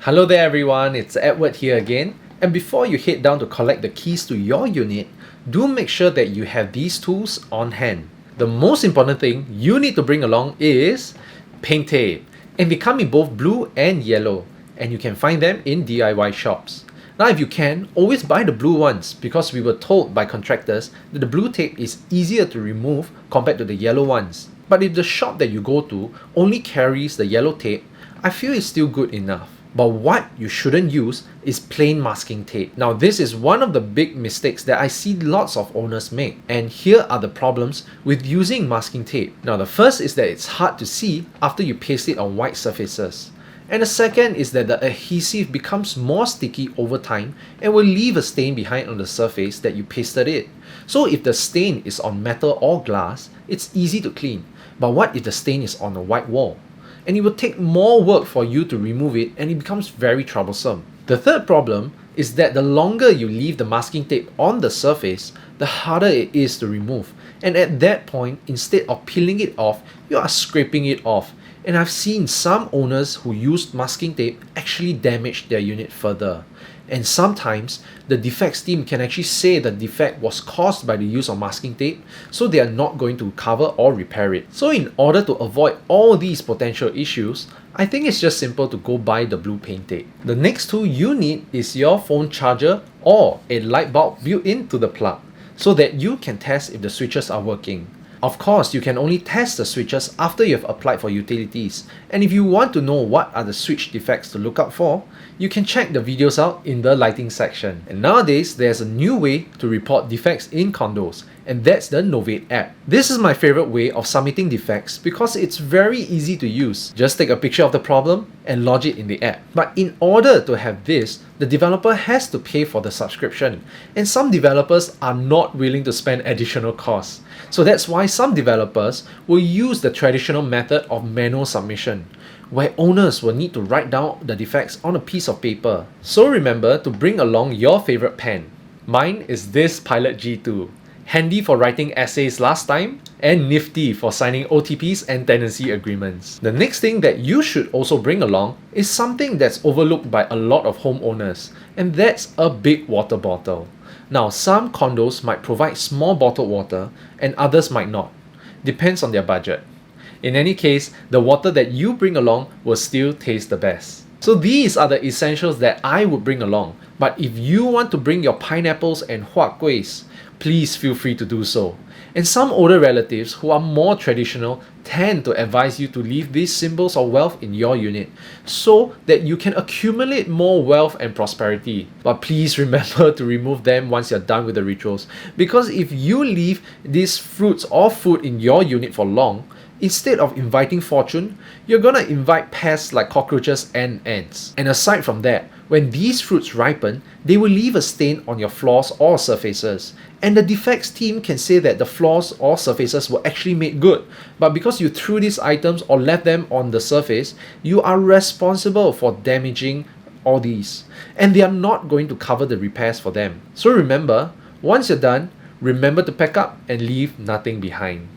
Hello there everyone, it's Edward here again. And before you head down to collect the keys to your unit, do make sure that you have these tools on hand. The most important thing you need to bring along is paint tape. And they come in both blue and yellow, and you can find them in DIY shops. Now if you can, always buy the blue ones because we were told by contractors that the blue tape is easier to remove compared to the yellow ones. But if the shop that you go to only carries the yellow tape, I feel it's still good enough. But what you shouldn't use is plain masking tape. Now this is one of the big mistakes that I see lots of owners make. And here are the problems with using masking tape. Now the first is that it's hard to see after you paste it on white surfaces. And the second is that the adhesive becomes more sticky over time and will leave a stain behind on the surface that you pasted it. So if the stain is on metal or glass, it's easy to clean. But what if the stain is on a white wall? And it will take more work for you to remove it, and it becomes very troublesome. The third problem is that the longer you leave the masking tape on the surface, the harder it is to remove. And at that point, instead of peeling it off, you are scraping it off. And I've seen some owners who used masking tape actually damage their unit further. And sometimes, the defects team can actually say the defect was caused by the use of masking tape, so they are not going to cover or repair it. So in order to avoid all these potential issues, I think it's just simple to go buy the blue paint tape. The next tool you need is your phone charger or a light bulb built into the plug, so that you can test if the switches are working. Of course, you can only test the switches after you have applied for utilities, and if you want to know what are the switch defects to look out for, you can check the videos out in the lighting section. And nowadays, there's a new way to report defects in condos, and that's the Novate app. This is my favorite way of submitting defects because it's very easy to use. Just take a picture of the problem and lodge it in the app. But in order to have this, the developer has to pay for the subscription, and some developers are not willing to spend additional costs. So that's why some developers will use the traditional method of manual submission, where owners will need to write down the defects on a piece of paper. So remember to bring along your favorite pen. Mine is this Pilot G2. Handy for writing essays last time, and nifty for signing OTPs and tenancy agreements. The next thing that you should also bring along is something that's overlooked by a lot of homeowners, and that's a big water bottle. Now, some condos might provide small bottled water and others might not. Depends on their budget. In any case, the water that you bring along will still taste the best. So these are the essentials that I would bring along. But if you want to bring your pineapples and huat kuehs, please feel free to do so. And some older relatives who are more traditional tend to advise you to leave these symbols of wealth in your unit so that you can accumulate more wealth and prosperity. But please remember to remove them once you're done with the rituals, because if you leave these fruits or food in your unit for long, instead of inviting fortune, you're gonna invite pests like cockroaches and ants. And aside from that, when these fruits ripen, they will leave a stain on your floors or surfaces. And the defects team can say that the floors or surfaces were actually made good, but because you threw these items or left them on the surface, you are responsible for damaging all these. And they are not going to cover the repairs for them. So remember, once you're done, remember to pack up and leave nothing behind.